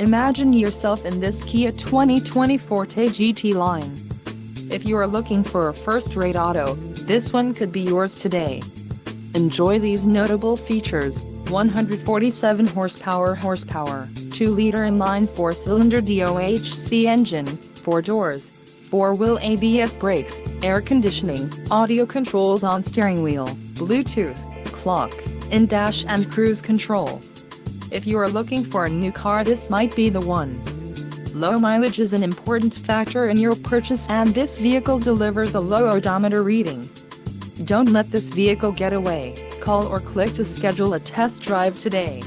Imagine yourself in this Kia 2020 Forte GT-Line. If you are looking for a first-rate auto, this one could be yours today. Enjoy these notable features: 147 horsepower, 2-liter inline 4-cylinder DOHC engine, 4 doors, 4-wheel ABS brakes, air conditioning, audio controls on steering wheel, Bluetooth, clock, in-dash and cruise control. If you are looking for a new car, this might be the one. Low mileage is an important factor in your purchase, and this vehicle delivers a low odometer reading. Don't let this vehicle get away. Call or click to schedule a test drive today.